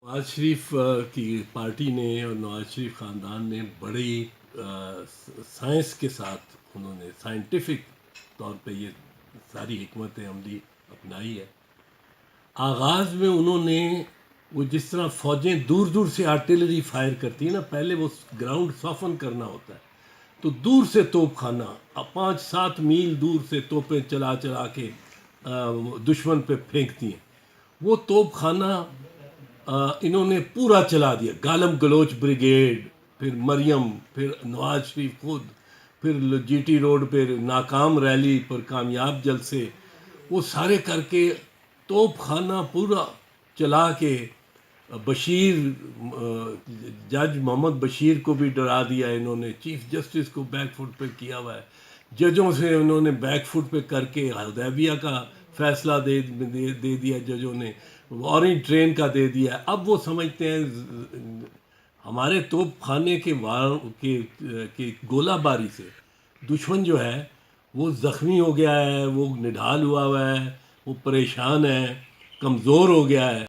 نواز شریف کی پارٹی نے اور نواز شریف خاندان نے بڑی سائنس کے ساتھ انہوں نے سائنٹیفک طور پہ یہ ساری حکمت عملی اپنائی ہے. آغاز میں انہوں نے وہ جس طرح فوجیں دور دور سے آرٹلری فائر کرتی ہیں نا، پہلے وہ گراؤنڈ سافن کرنا ہوتا ہے، تو دور سے توپ خانہ 5-7 میل دور سے توپیں چلا چلا کے دشمن پہ پھینکتی ہیں. وہ توپ خانہ انہوں نے پورا چلا دیا. گالم گلوچ بریگیڈ، پھر مریم، پھر نواز شریف خود، پھر جی ٹی روڈ پہ ناکام ریلی پر کامیاب جلسے، وہ سارے کر کے توپ خانہ پورا چلا کے بشیر جج محمد بشیر کو بھی ڈرا دیا انہوں نے. چیف جسٹس کو بیک فٹ پہ کیا ہوا ہے. ججوں سے انہوں نے بیک فٹ پہ کر کے حدیبیہ کا فیصلہ دے دیا ججوں نے، اورنج ٹرین کا دے دیا. اب وہ سمجھتے ہیں ہمارے توپ خانے کے گولہ باری سے دشمن جو ہے وہ زخمی ہو گیا ہے، وہ نڈھال ہوا ہے، وہ پریشان ہے، کمزور ہو گیا ہے.